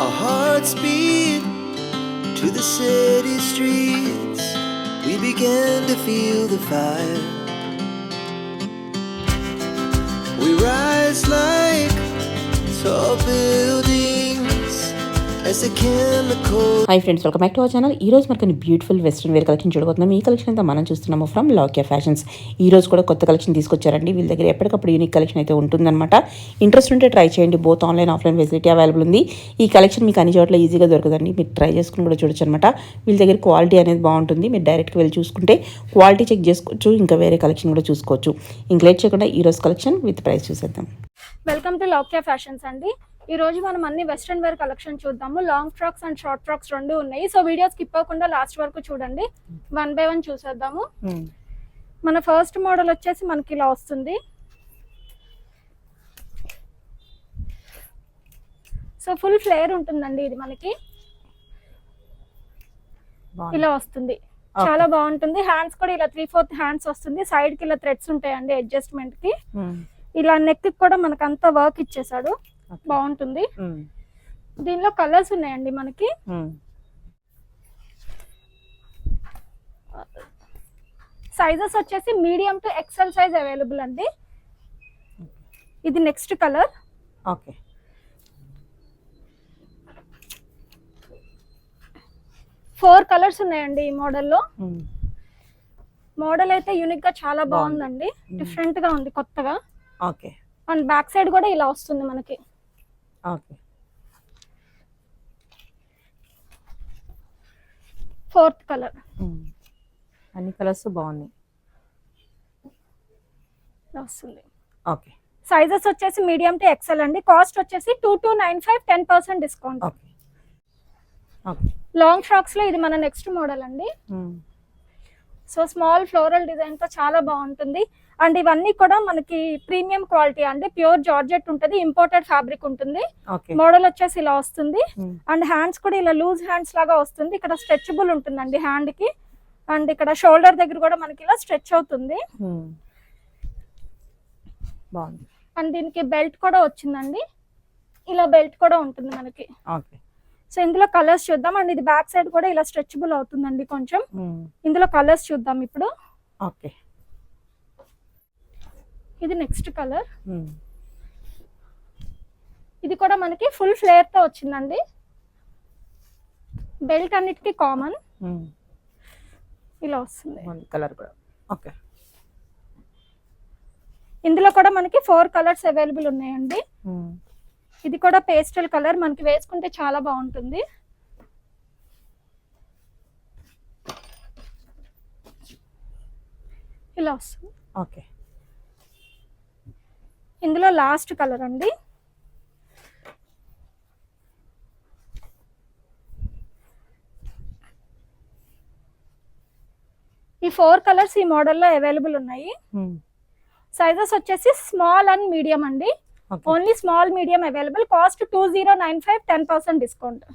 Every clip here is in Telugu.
Our hearts beat to the city streets. We began to feel the fire. We rise like tall buildings as the chemical. Hi friends, welcome back to our channel. ఈ రోజు మనకి బ్యూటిఫుల్ వెస్ట్రన్ వేర్ కలెక్షన్ చూడబోతున్నాం. ఈ కలెక్షన్ అంతా మనం చూస్తున్నాము ఫ్రమ్ లాక్యా ఫ్యాషన్స్. ఈ రోజు కూడా కొత్త కలెక్షన్ తీసుకొచ్చారండి. వీళ్ళ దగ్గర ఎప్పటికప్పుడు యూనిక్ కలెక్షన్ అయితే ఉంటుందన్నమాట. ఇంట్రెస్ట్ ఉంటే ట్రై చేయండి. Both online offline facility available ఉంది. ఈ కలెక్షన్ మీకు అన్ని చోట్ల ఈజీగా దొరకదండి. మీరు ట్రై చేసుకుని కూడా చూడొచ్చు అనమాట. వీళ్ళ దగ్గర క్వాలిటీ అనేది బాగుంటుంది. మీరు డైరెక్ట్గా వెళ్ళి చూసుకుంటే క్వాలిటీ చెక్ చేసుకోవచ్చు. ఇంకా వేరే కలెక్షన్ కూడా చూసుకోవచ్చు. ఇంక లేట్ చేయకుండా ఈ రోజు కలెక్షన్ విత్ ప్రైస్ చూసేద్దాం. వెల్కమ్ టు లాక్యా ఫ్యాషన్స్ అండి. ఈ రోజు మనం అన్ని వెస్ట్రన్ వేర్ కలెక్షన్ చూద్దాము. Long frocks and short frocks రెండు ఉన్నాయి. సో వీడియో స్కిప్ అవ్వకుండా లాస్ట్ వరకు చూడండి. వన్ బై వన్ చూసేద్దాము. మన ఫస్ట్ మోడల్ వచ్చేసి మనకి ఇలా వస్తుంది. సో ఫుల్ ఫ్లేర్ ఉంటుందండి. ఇది మనకి ఇలా వస్తుంది. చాలా బాగుంటుంది. హ్యాండ్స్ కూడా ఇలా 3/4 హ్యాండ్స్ వస్తుంది. సైడ్ కి ఇలా థ్రెడ్స్ ఉంటాయండి అడ్జస్ట్మెంట్ కి. ఇలా నెక్ కి కూడా మనకు అంతా వర్క్ ఇచ్చేసాడు. బాగుంటుంది. దీనిలో కలర్స్ ఉన్నాయండి మనకి. సైజెస్ వచ్చేసి medium to XL size available అండి. ఇది నెక్స్ట్ కలర్. ఓకే, 4 కలర్స్ ఉన్నాయండి ఈ మోడల్లో. మోడల్ అయితే యూనిక్ గా చాలా బాగుందండి. డిఫరెంట్ గా ఉంది, కొత్తగా. ఓకే, అండ్ బ్యాక్ సైడ్ కూడా ఇలా వస్తుంది మనకి. Okay, 4th colour. అన్ని కలర్స్ బాగున్నాయి. వస్తుంది. ఓకే, సైజెస్ వచ్చేసి మీడియం టు ఎక్సెల్ అండి. కాస్ట్ వచ్చేసి 2295, 10% discount. Okay, okay. Long frocks లో ఇది మన నెక్స్ట్ మోడల్ అండి. సో స్మాల్ ఫ్లోరల్ డిజైన్ తో చాలా బాగుంటుంది. అండ్ ఇవన్నీ కూడా మనకి ప్రీమియం క్వాలిటీ అండి. ప్యూర్ జార్జెట్ ఉంటుంది. ఇంపోర్టెడ్ ఫ్యాబ్రిక్ ఉంటుంది. మోడల్ వచ్చేసి ఇలా వస్తుంది. అండ్ హ్యాండ్స్ కూడా ఇలా లూజ్ హ్యాండ్స్ లాగా వస్తుంది. ఇక్కడ స్ట్రెచబుల్ ఉంటుందండి హ్యాండ్ కి. అండ్ ఇక్కడ షోల్డర్ దగ్గర కూడా మనకి ఇలా స్ట్రెచ్ అవుతుంది. అండ్ దీనికి బెల్ట్ కూడా వచ్చిందండి. ఇలా బెల్ట్ కూడా ఉంటుంది మనకి. సో ఇందులో కలర్స్ చూద్దాం. అండ్ ఇది బ్యాక్ సైడ్ కూడా ఇలా స్ట్రెచబుల్ అవుతుందండి కొంచెం. ఇందులో కలర్స్ చూద్దాం ఇప్పుడు. ఓకే, ఇది నెక్స్ట్ కలర్. ఇది కూడా మనకి ఫుల్ ఫ్లేర్ తో వచ్చిందండి. బెల్ట్ అన్నిటికీ కామన్ ఇలా వస్తుంది. కలర్ కూడా ఓకే. ఇందులో కూడా మనకి 4 కలర్స్ అవైలబుల్ ఉన్నాయండి. ఇది కూడా పేస్టల్ కలర్. మనకి వేసుకుంటే చాలా బాగుంటుంది. ఇలా వస్తుంది. ఓకే, ఇందులో లాస్ట్ కలర్ అండి. ఈ 4 కలర్స్ ఈ మోడల్లో అవైలబుల్ ఉన్నాయి. సైజెస్ వచ్చేసి స్మాల్ అండ్ మీడియం అండి. Only small medium available. Cost 2095, 10% discount.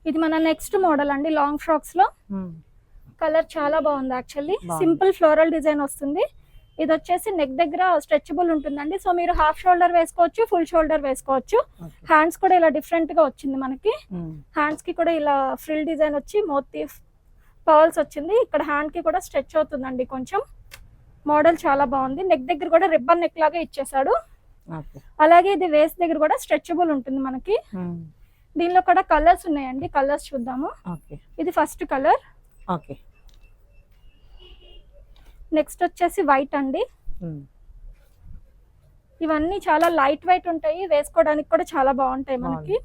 ఇది మన నెక్స్ట్ మోడల్ అండి. లాంగ్ ఫ్రాక్స్ లో కలర్ చాలా బాగుంది. యాక్చువల్లీ సింపుల్ ఫ్లోరల్ డిజైన్ వస్తుంది. ఇది వచ్చేసి నెక్ దగ్గర స్ట్రెచబుల్ ఉంటుందండి. సో మీరు హాఫ్ షోల్డర్ వేసుకోవచ్చు, ఫుల్ షోల్డర్ వేసుకోవచ్చు. హ్యాండ్స్ కూడా ఇలా డిఫరెంట్ గా వచ్చింది మనకి. హ్యాండ్స్ కి కూడా ఇలా ఫ్రిల్ డిజైన్ వచ్చి మోతీ పర్ల్స్ వచ్చింది. ఇక్కడ హ్యాండ్ కి కూడా స్ట్రెచ్ అవుతుందండి కొంచెం. మోడల్ చాలా బాగుంది. నెక్ దగ్గర కూడా రిబ్బన్ నెక్ లాగా ఇచ్చేసాడు. అలాగే ఇది వేస్ట్ దగ్గర కూడా స్ట్రెచబుల్ ఉంటుంది మనకి. దీనిలో కూడా కలర్స్ ఉన్నాయండి. కలర్స్ చూద్దాము. ఇది ఫస్ట్ కలర్. నెక్స్ట్ వచ్చేసి వైట్ అండి. ఇవన్నీ చాలా లైట్ వైట్ ఉంటాయి. వేసుకోవడానికి కూడా చాలా బాగుంటాయి మనకి.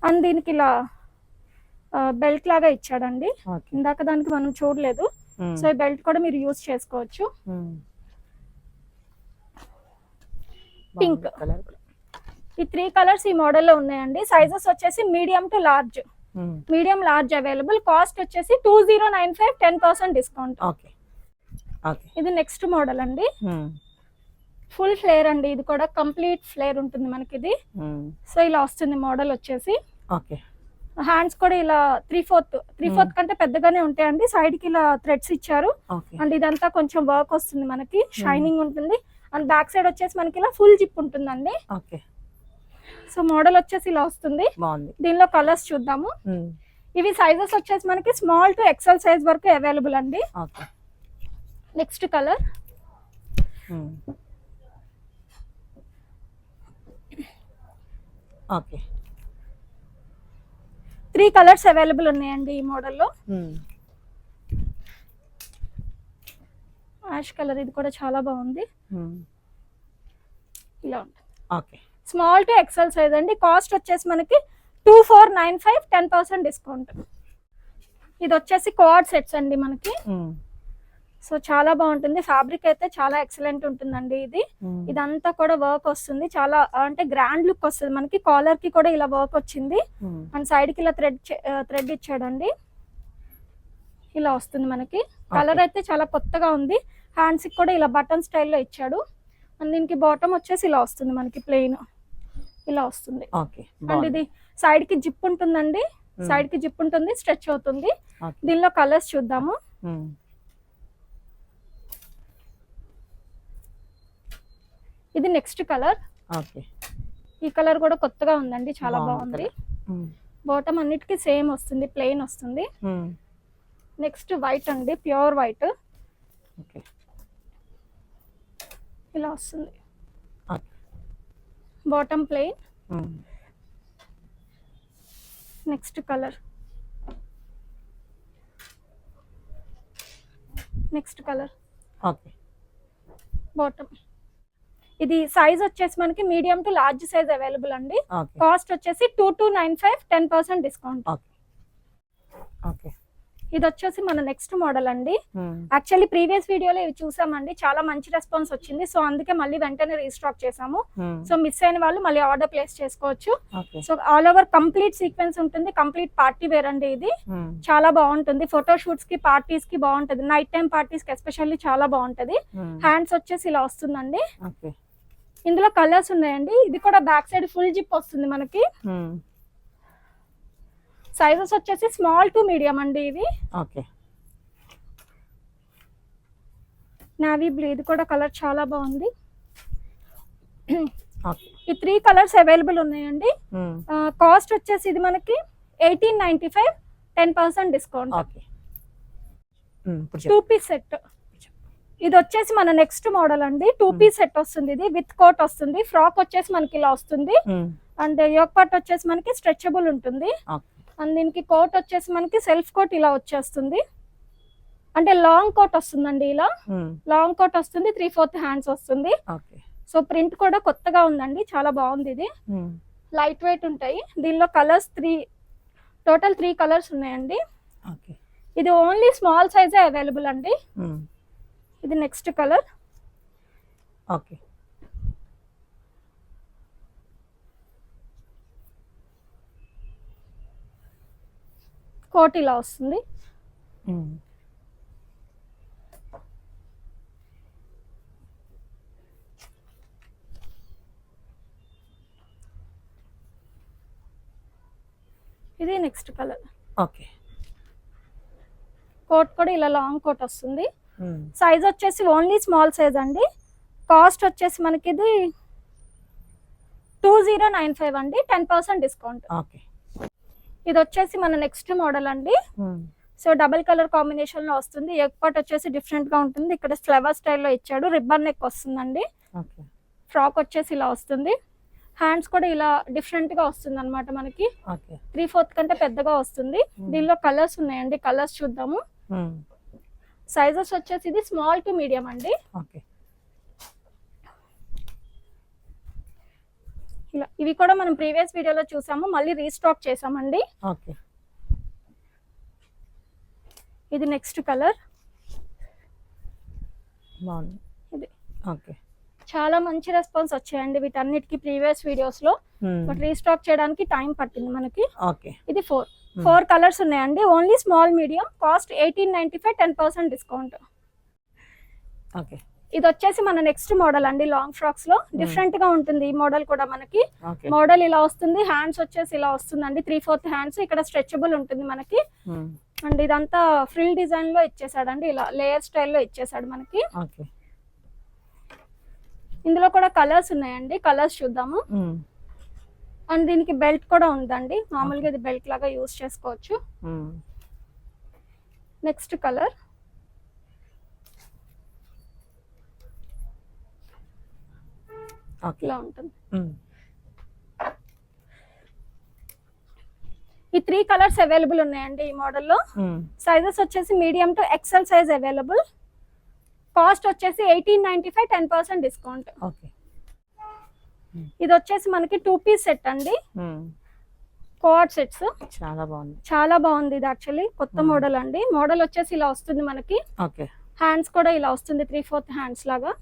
అండ్ దీనికి ఇలా బెల్ట్ లాగా ఇచ్చాడండి. ఇందాక దానికి మనం చూడలేదు. సో ఈ బెల్ట్ కూడా మీరు యూజ్ చేసుకోవచ్చు. పింక్. ఈ 3 కలర్స్ ఈ మోడల్లో ఉన్నాయండి. సైజెస్ వచ్చేసి medium to large. Medium large available. Cost వచ్చేసి 2095, 10% డిస్కౌంట్. ఇది నెక్స్ట్ మోడల్ అండి. ఫుల్ ఫ్లేర్ అండి. ఇది కూడా కంప్లీట్ ఫ్లేర్ ఉంటుంది మనకి ఇది. సో ఇలా వస్తుంది మోడల్ వచ్చేసి. హ్యాండ్స్ కూడా ఇలా 3/4 కంటే పెద్దగానే ఉంటాయండి. సైడ్ కి ఇలా థ్రెడ్స్ ఇచ్చారు. అండ్ ఇదంతా కొంచెం వర్క్ వస్తుంది మనకి. షైనింగ్ ఉంటుంది. అండ్ బ్యాక్ సైడ్ వచ్చేసి మనకి ఇలా ఫుల్ జిప్ ఉంటుందండి. సో మోడల్ వచ్చేసి ఇలా వస్తుంది. బాగుంది. దీనిలో కలర్స్ చూద్దాము. ఇవి సైజెస్ వచ్చేసి మనకి స్మాల్ టు ఎక్సెల్ సైజ్ వరకు అవైలబుల్ అండి. Okay. Next colour okay. 3 colours available ఉన్నాయండి ఈ మోడల్లో. యాష్ కలర్, ఇది కూడా చాలా బాగుంది. ఇలా ఉంటుంది. Okay. Small to XL size అండి. కాస్ట్ వచ్చేసి మనకి 2495, 10% డిస్కౌంట్. ఇది వచ్చేసి కోఆర్డ్ సెట్స్ అండి మనకి. సో చాలా బాగుంటుంది. ఫ్యాబ్రిక్ అయితే చాలా ఎక్సలెంట్ ఉంటుందండి. ఇదంతా కూడా వర్క్ వస్తుంది, చాలా అంటే గ్రాండ్ లుక్ వస్తుంది మనకి. కాలర్ కి కూడా ఇలా వర్క్ వచ్చింది అండ్ సైడ్ కి ఇలా థ్రెడ్ ఇచ్చాడండి. ఇలా వస్తుంది మనకి. కలర్ అయితే చాలా కొత్తగా ఉంది. హ్యాండ్స్ కి కూడా ఇలా బటన్ స్టైల్లో ఇచ్చాడు. అండ్ దీనికి బాటమ్ వచ్చేసి ఇలా వస్తుంది మనకి, ప్లెయిన్ ఇలా వస్తుంది. అండ్ ఇది సైడ్ కి జిప్ ఉంటుందండి. సైడ్ కి జిప్ ఉంటుంది, స్ట్రెచ్ అవుతుంది. దీనిలో కలర్స్ చూద్దాము. ఇది నెక్స్ట్ కలర్. ఈ కలర్ కూడా కొత్తగా ఉందండి, చాలా బాగుంది. బాటమ్ అన్నిటికీ సేమ్ వస్తుంది, ప్లెయిన్ వస్తుంది. నెక్స్ట్ వైట్ అండి, ప్యూర్ వైట్ ఇలా వస్తుంది. Bottom plain. Next colour. Next colour. Bottom. ఇది సైజ్ వచ్చేసి మనకి medium to large size available అండి. కాస్ట్ వచ్చేసి 2295, 10% డిస్కౌంట్. ఇది వచ్చేసి మన నెక్స్ట్ మోడల్ అండి. యాక్చువల్లీ ప్రీవియస్ వీడియోలో ఇవి చూసామండి, చాలా మంచి రెస్పాన్స్ వచ్చింది. సో అందుకే మళ్ళీ వెంటనే రీస్టాక్ చేసాము. సో మిస్ అయిన వాళ్ళు మళ్ళీ ఆర్డర్ ప్లేస్ చేసుకోవచ్చు. So all over complete sequence ఉంటుంది, కంప్లీట్ పార్టీ వేర్ అండి. ఇది చాలా బాగుంటుంది, ఫోటో షూట్స్ కి, పార్టీస్ కి బాగుంటది. నైట్ టైం పార్టీస్ కి ఎస్పెషల్లీ చాలా బాగుంటది. హ్యాండ్స్ వచ్చేసి ఇలా వస్తుందండి. ఇందులో కలర్స్ ఉన్నాయండి. ఇది కూడా బ్యాక్ సైడ్ ఫుల్ జిప్ వస్తుంది మనకి. సైజెస్ వచ్చేసి స్మాల్ టు మీడియం అండి ఇవి. నావీ బ్లూ, ఇది కూడా కలర్ చాలా బాగుంది. ఈ 3 కలర్స్ అవైలబుల్ ఉన్నాయండి. కాస్ట్ వచ్చేసి ఇది మనకి 1895, 10% డిస్కౌంట్. 2 piece set. ఇది వచ్చేసి మన నెక్స్ట్ మోడల్ అండి. 2 పీస్ సెట్ వస్తుంది. ఇది విత్ కోట్ వస్తుంది. ఫ్రాక్ వచ్చేసి మనకి ఇలా వస్తుంది. అండ్ యోక్ పార్ట్ వచ్చేసి మనకి స్ట్రెచబుల్ ఉంటుంది. అండ్ దీనికి కోట్ వచ్చేసి మనకి సెల్ఫ్ కోట్ ఇలా వచ్చేస్తుంది. అంటే లాంగ్ కోట్ వస్తుందండి. ఇలా లాంగ్ కోట్ వస్తుంది, 3/4 హ్యాండ్స్ వస్తుంది. సో ప్రింట్ కూడా కొత్తగా ఉందండి, చాలా బాగుంది. ఇది లైట్ వెయిట్ ఉంటాయి. దీనిలో కలర్స్ టోటల్ 3 కలర్స్ ఉన్నాయండి. ఇది ఓన్లీ స్మాల్ సైజే అవైలబుల్ అండి. ఇది నెక్స్ట్ కలర్. కోట్ ఇలా వస్తుంది. ఇది నెక్స్ట్ కలర్. కోట్ కూడా ఇలా లాంగ్ కోట్ వస్తుంది. సైజ్ వచ్చేసి ఓన్లీ స్మాల్ సైజ్ అండి. కాస్ట్ వచ్చేసి మనకి ఇది 2095 అండి, 10% డిస్కౌంట్. ఇది వచ్చేసి మన నెక్స్ట్ మోడల్ అండి. సో డబుల్ కలర్ కాంబినేషన్ లో వస్తుంది. ఎగ్ పార్ట్ వచ్చేసి డిఫరెంట్ గా ఉంటుంది. ఇక్కడ ఫ్లవర్ స్టైల్లో ఇచ్చాడు. రిబ్బన్ నెక్ వస్తుందండి. ఫ్రాక్ వచ్చేసి ఇలా వస్తుంది. హ్యాండ్స్ కూడా ఇలా డిఫరెంట్ గా వస్తుంది అనమాట మనకి. 3/4 కంటే పెద్దగా వస్తుంది. దీనిలో కలర్స్ ఉన్నాయండి, కలర్స్ చూద్దాము. సైజెస్ వచ్చేసి ఇది స్మాల్ టు మీడియం అండి. ఇలా ఇవి కూడా మనం ప్రీవియస్ వీడియోలో చూసాము, మళ్ళీ రీస్టాక్ చేసామండి. ఇది నెక్స్ట్ కలర్. ఇది చాలా మంచి రెస్పాన్స్ వచ్చాయండి వీటన్నిటికి ప్రీవియస్ వీడియోస్ లో. బట్ రీస్టాక్ చేయడానికి టైం పట్టింది మనకి. ఇది 4 కలర్స్ ఉన్నాయండి. Only small medium. Cost 1895, 10% discount. ఇది వచ్చేసి మన నెక్స్ట్ మోడల్ అండి. లాంగ్ ఫ్రాక్స్ లో డిఫరెంట్ గా ఉంటుంది ఈ మోడల్ కూడా మనకి. మోడల్ ఇలా వస్తుంది. హ్యాండ్స్ వచ్చేసి ఇలా వస్తుందండి, 3/4 హ్యాండ్స్. ఇక్కడ స్ట్రెచబుల్ ఉంటుంది మనకి. అండ్ ఇదంతా ఫ్రిల్ డిజైన్ లో ఇచ్చేసాడండి, ఇలా లేయర్ స్టైల్లో ఇచ్చేసాడు మనకి. ఇందులో కూడా కలర్స్ ఉన్నాయండి, కలర్స్ చూద్దాము. అండ్ దీనికి బెల్ట్ కూడా ఉందండి, మామూలుగా ఇది బెల్ట్ లాగా యూజ్ చేసుకోవచ్చు. నెక్స్ట్ కలర్ ఇలా ఉంటుంది. ఈ 3 కలర్స్ అవైలబుల్ ఉన్నాయండి ఈ మోడల్లో. సైజెస్ వచ్చేసి medium to XL size available. Cost వచ్చేసి 1895, 10% డిస్కౌంట్. ఇది వచ్చేసి మనకి 2 పీస్ సెట్ అండి, కోఆర్డ్ సెట్స్. చాలా బాగుంది ఇది, యాక్చువల్లీ కొత్త మోడల్ అండి. మోడల్ వచ్చేసి ఇలా వస్తుంది మనకి. హ్యాండ్స్ కూడా ఇలా వస్తుంది, 3/4 హ్యాండ్స్ లాగా.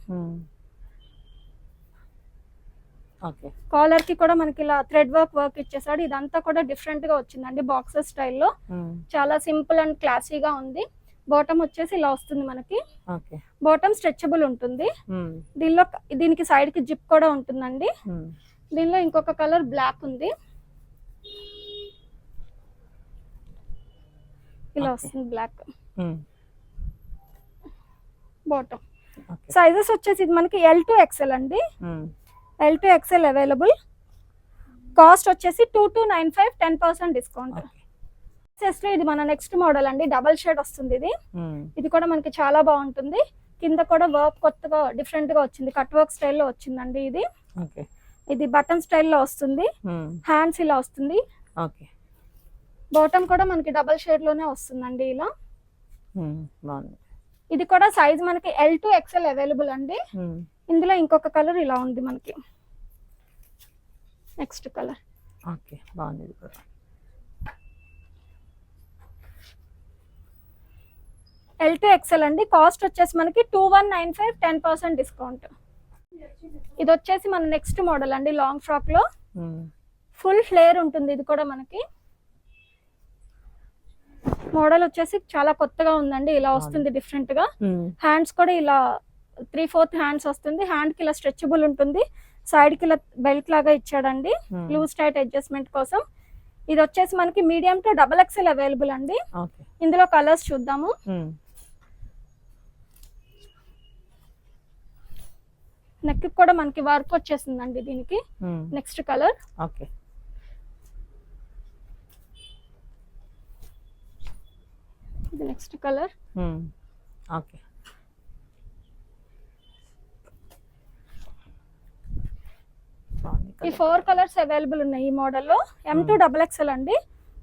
కాలర్ కి కూడా మనకి ఇలా థ్రెడ్ వర్క్ ఇచ్చేసాడు. ఇదంతా కూడా డిఫరెంట్ గా వచ్చిందండి, బాక్సెస్ స్టైల్లో. చాలా సింపుల్ అండ్ క్లాసీగా ఉంది. బాటమ్ వచ్చేసి ఇలా వస్తుంది మనకి. బాటమ్ స్ట్రెచబుల్ ఉంటుంది. దీనికి సైడ్ కి జిప్ కూడా ఉంటుందండి. దీనిలో ఇంకొక కలర్ బ్లాక్ ఉంది, ఇలా వస్తుంది బ్లాక్. బాటమ్ సైజెస్ వచ్చేసి ఇది మనకి L to XL అండి. L to XL available. Cost వచ్చేసి 2295, 10% డిస్కౌంట్. ఇది మన నెక్స్ట్ మోడల్ అండి, డబల్ షేడ్ వస్తుంది ఇది. ఇది కూడా మనకి చాలా బాగుంటుంది. కింద కూడా వర్క్ కొత్తగా డిఫరెంట్ గా వచ్చింది, కట్ వర్క్ స్టైల్లో వచ్చిందండి ఇది. ఇది బటన్ స్టైల్లో వస్తుంది. హ్యాండ్స్ ఇలా వస్తుంది. బాటమ్ కూడా మనకి డబల్ షేడ్ లోనే వస్తుందండి ఇలా. ఇది కూడా సైజ్ మనకి L to XL అవైలబుల్ అండి. ఇందులో ఇంకొక కలర్ ఇలా ఉంది మనకి. నెక్స్ట్ కలర్ బాగుంది. L to XL అండి. కాస్ట్ వచ్చేసి మనకి 2195, 10% డిస్కౌంట్. ఇది వచ్చేసి మన నెక్స్ట్ మోడల్ అండి, లాంగ్ ఫ్రాక్ లో ఫుల్ ఫ్లేర్ ఉంటుంది. ఇది కూడా మనకి మోడల్ వచ్చేసి చాలా కొత్తగా ఉందండి, ఇలా వస్తుంది డిఫరెంట్ గా. హ్యాండ్స్ కూడా ఇలా 3/4 హ్యాండ్స్ వస్తుంది. హ్యాండ్ కి ఇలా స్ట్రెచబుల్ ఉంటుంది. సైడ్ కి ఇలా బెల్ట్ లాగా ఇచ్చాడండి, లూజ్ టైట్ అడ్జస్ట్మెంట్ కోసం. ఇది వచ్చేసి మనకి medium to double XL available అండి. ఇందులో కలర్స్ చూద్దాము. నెక్ కూడా మనకి వర్క్ వచ్చేసిందండి దీనికి. నెక్స్ట్ కలర్ ఇది. నెక్స్ట్ కలర్ ఈ 4 కలర్స్ అవైలబుల్ ఉన్నాయి ఈ మోడల్లో. M to డబల్ XL అండి.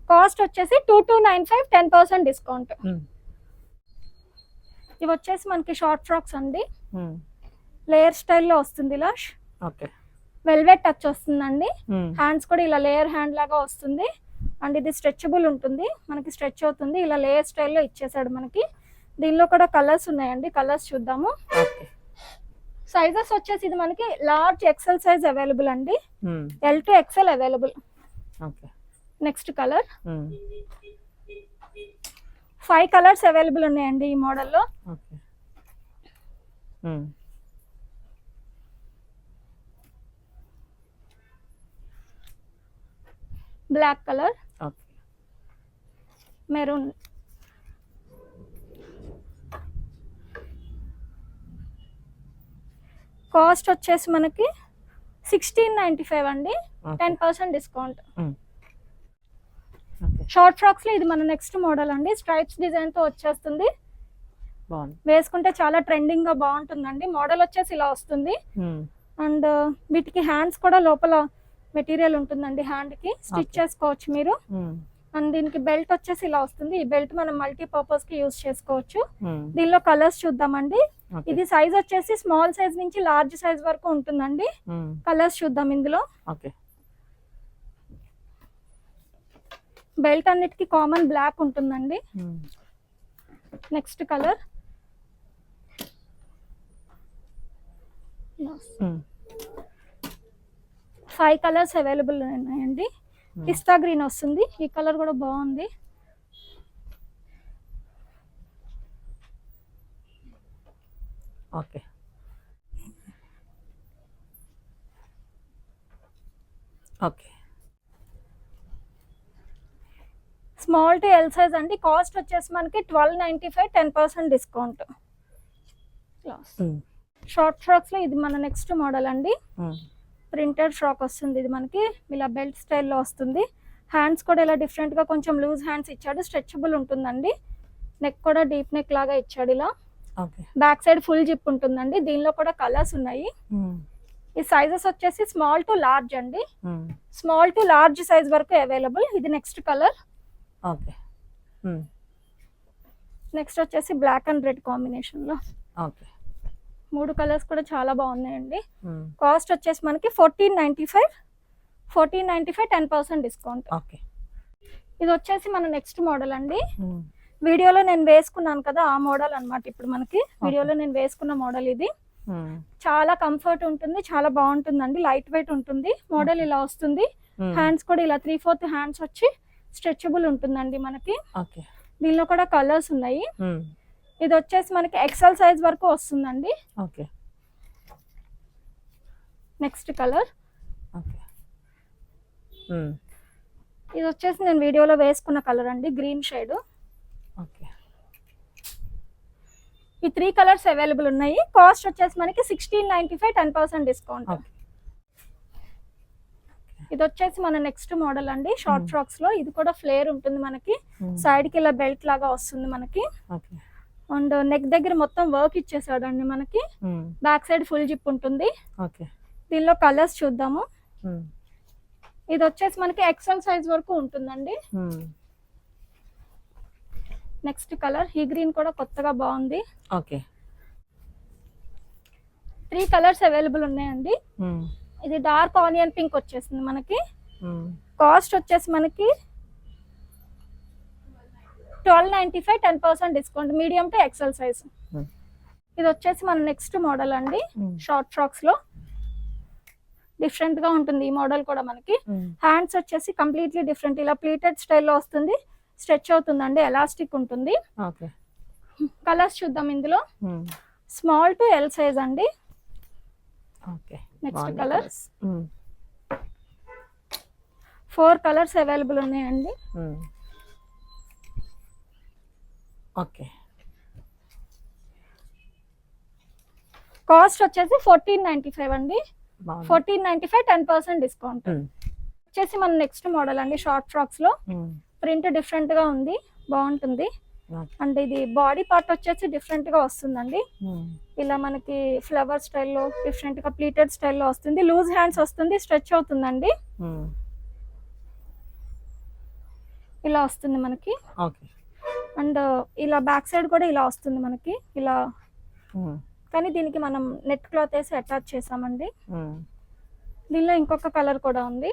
కాస్ట్ వచ్చేసి 2295, 10% డిస్కౌంట్. ఇవి వచ్చేసి మనకి షార్ట్ ఫ్రాక్స్ అండి, లేయర్ స్టైల్లో వస్తుంది ఇలా. వెల్వెట్ టచ్ వస్తుందండి. హ్యాండ్స్ కూడా ఇలా లేయర్ హ్యాండ్ లాగా వస్తుంది. అండ్ ఇది స్ట్రెచబుల్ ఉంటుంది, మనకి స్ట్రెచ్ అవుతుంది. ఇలా లేయర్ స్టైల్లో ఇచ్చేసాడు మనకి. దీనిలో కూడా కలర్స్ ఉన్నాయండి, కలర్స్ చూద్దాము. సైజెస్ వచ్చేసి ఇది మనకి లార్జ్ XL సైజ్ అవైలబుల్ అండి. L to XL available. Next colour. 5 colours available ఉన్నాయండి ఈ మోడల్లో. Black colour, maroon. కాస్ట్ వచ్చేసి మనకి 1695 అండి, 10% డిస్కౌంట్. షార్ట్ ఫ్రాక్స్ లో ఇది మన నెక్స్ట్ మోడల్ అండి. స్ట్రైప్స్ డిజైన్ తో వచ్చేస్తుంది. వేసుకుంటే చాలా ట్రెండింగ్ గా బాగుంటుందండి. మోడల్ వచ్చేసి ఇలా వస్తుంది. అండ్ వీటికి హ్యాండ్స్ కూడా లోపల మెటీరియల్ ఉంటుందండి, హ్యాండ్ కి స్టిచ్ చేసుకోవచ్చు మీరు. అండ్ దీనికి బెల్ట్ వచ్చేసి ఇలా వస్తుంది. ఈ బెల్ట్ మనం మల్టీ పర్పస్ కి యూజ్ చేసుకోవచ్చు. దీనిలో కలర్స్ చూద్దామండి. ఇది సైజ్ వచ్చేసి స్మాల్ సైజ్ నుంచి లార్జ్ సైజ్ వరకు ఉంటుందండి. కలర్స్ చూద్దాం ఇందులో. బెల్ట్ అన్నిటికీ కామన్ బ్లాక్ ఉంటుందండి. Next colour. 5 కలర్స్ అవైలబుల్ ఉన్నాయండి. పిస్తా గ్రీన్ వస్తుంది, ఈ కలర్ కూడా బాగుంది. స్మాల్ టు L సైజ్ అండి. కాస్ట్ వచ్చేసి మనకి 1295, 10% డిస్కౌంట్. షార్ట్ ఫ్రాక్స్ లో ఇది మన నెక్స్ట్ మోడల్ అండి. ప్రింటెడ్ ఫ్రాక్ వస్తుంది ఇది మనకి, ఇలా బెల్ట్ స్టైల్లో వస్తుంది. హ్యాండ్స్ కూడా ఇలా డిఫరెంట్గా కొంచెం లూజ్ హ్యాండ్స్ ఇచ్చాడు, స్ట్రెచబుల్ ఉంటుందండి. నెక్ కూడా డీప్ నెక్ లాగా ఇచ్చాడు ఇలా. బ్యాక్ సైడ్ ఫుల్ జిప్ ఉంటుందండి. దీనిలో కూడా కలర్స్ ఉన్నాయి. ఈ సైజెస్ వచ్చేసి స్మాల్ టు లార్జ్ అండి. స్మాల్ టు లార్జ్ సైజ్ వరకు అవైలబుల్. ఇది నెక్స్ట్ కలర్. నెక్స్ట్ వచ్చేసి బ్లాక్ అండ్ రెడ్ కాంబినేషన్ లో. 3 కలర్స్ కూడా చాలా బాగున్నాయండి. కాస్ట్ వచ్చేసి మనకి 1495 10% డిస్కౌంట్. ఇది వచ్చేసి మన నెక్స్ట్ మోడల్ అండి. వీడియోలో నేను వేసుకున్నాను కదా ఆ మోడల్ అన్నమాట. ఇప్పుడు మనకి వీడియోలో నేను వేసుకున్న మోడల్ ఇది. చాలా కంఫర్ట్ ఉంటుంది, చాలా బాగుంటుందండి. లైట్ వెయిట్ ఉంటుంది. మోడల్ ఇలా వస్తుంది. హ్యాండ్స్ కూడా ఇలా 3/4 హ్యాండ్స్ వచ్చి స్ట్రెచబుల్ ఉంటుందండి మనకి. దీనిలో కూడా కలర్స్ ఉన్నాయి. ఇది వచ్చేసి మనకి ఎక్సెల్ సైజ్ వరకు వస్తుందండి. Next colour. ఇది వచ్చేసి నేను వీడియోలో వేసుకున్న కలర్ అండి, గ్రీన్ షేడ్. ఈ 3 కలర్స్ అవైలబుల్ ఉన్నాయి. కాస్ట్ వచ్చేసి మనకి 1695 10% డిస్కౌంట్. ఇది వచ్చేసి మన నెక్స్ట్ మోడల్ అండి, షార్ట్ ఫ్రాక్స్ లో. ఇది కూడా ఫ్లేర్ ఉంటుంది మనకి, సైడ్ కి ఇలా బెల్ట్ లాగా వస్తుంది మనకి. అండ్ నెక్ దగ్గర మొత్తం వర్క్ ఇచ్చేసాడు అండి మనకి. బ్యాక్ సైడ్ ఫుల్ జిప్ ఉంటుంది. దీనిలో కలర్స్ చూద్దాము. ఇది వచ్చేసి మనకి ఎక్సెల్ సైజ్ వరకు ఉంటుందండి. Next colour. ఈ గ్రీన్ కూడా కొత్తగా బాగుంది. 3 కలర్స్ అవైలబుల్ ఉన్నాయండి. ఇది డార్క్ ఆనియన్ పింక్ వచ్చేసింది మనకి. కాస్ట్ వచ్చేసి మనకి 1295 10% discount. Medium to XL size. ఇది వచ్చేసి మన నెక్స్ట్ మోడల్ అండి, షార్ట్ ఫ్రాక్స్ లో. డిఫరెంట్ గా ఉంటుంది ఈ మోడల్ కూడా మనకి. హ్యాండ్స్ వచ్చేసి కంప్లీట్లీ డిఫరెంట్, ఇలా ప్లీటెడ్ స్టైల్లో వస్తుంది. స్ట్రెచ్ అవుతుందండి, ఎలాస్టిక్ ఉంటుంది. కలర్స్ చూద్దాం ఇందులో. స్మాల్ టు ఎల్ సైజ్ అండి. Next colours. 4 కలర్స్ అవైలబుల్ ఉన్నాయండి. కాస్ట్ వచ్చేసి 1495 అండి. 1495 10% డిస్కౌంట్. వచ్చేసి మన నెక్స్ట్ మోడల్ అండి, షార్ట్ ఫ్రాక్స్ లో. ప్రింట్ డిఫరెంట్ గా ఉంది, బాగుంటుంది. అండ్ ఇది బాడీ పార్ట్ వచ్చేసి డిఫరెంట్ గా వస్తుందండి. ఇలా మనకి ఫ్లవర్ స్టైల్లో డిఫరెంట్ గా ప్లీటెడ్ స్టైల్లో వస్తుంది. లూజ్ హ్యాండ్స్ వస్తుంది, స్ట్రెచ్ అవుతుందండి. ఇలా వస్తుంది మనకి. అండ్ ఇలా బ్యాక్ సైడ్ కూడా ఇలా వస్తుంది మనకి ఇలా. కానీ దీనికి మనం నెట్ క్లాత్ వేసి అటాచ్ చేసామండి. దీనిలో ఇంకొక కలర్ కూడా ఉంది.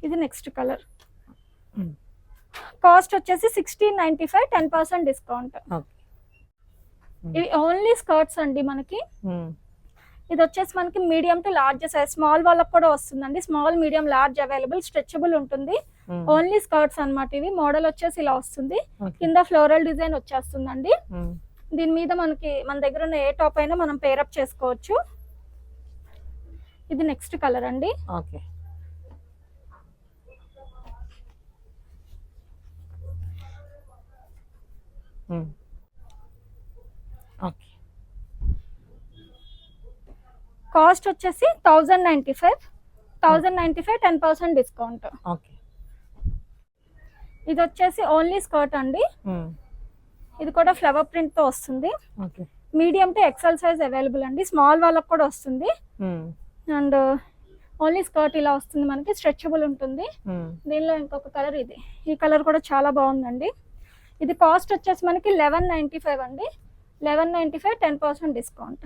ఇది నెక్స్ట్ కలర్. కాస్ట్ వచ్చేసి 1695 10% డిస్కౌంట్. ఇవి ఓన్లీ స్కర్ట్స్ అండి మనకి. ఇది వచ్చేసి మనకి medium to large size, small వాళ్ళకి కూడా వస్తుందండి. Small, medium, large available. Stretchable ఉంటుంది. ఓన్లీ స్కర్ట్స్ అన్నమాట ఇవి. మోడల్ వచ్చేసి ఇలా వస్తుంది. కింద ఫ్లోరల్ డిజైన్ వచ్చేస్తుందండి. దీని మీద మనకి మన దగ్గర ఉన్న ఏ టాప్ అయినా మనం పేరప్ చేసుకోవచ్చు. ఇది నెక్స్ట్ కలర్ అండి. కాస్ట్ వచ్చేసి 1095 10% డిస్కౌంట్. ఇది వచ్చేసి ఓన్లీ స్కర్ట్ అండి. ఇది కూడా ఫ్లవర్ ప్రింట్ తో వస్తుంది. Medium to XL size available అండి. స్మాల్ వాళ్ళకి కూడా వస్తుంది. అండ్ ఓన్లీ స్కర్ట్ ఇలా వస్తుంది మనకి, స్ట్రెచబుల్ ఉంటుంది. దీనిలో ఇంకొక కలర్ ఇది. ఈ కలర్ కూడా చాలా బాగుందండి. ఇది కాస్ట్ వచ్చేసి మనకి 1195 అండి. 1195 10% డిస్కౌంట్.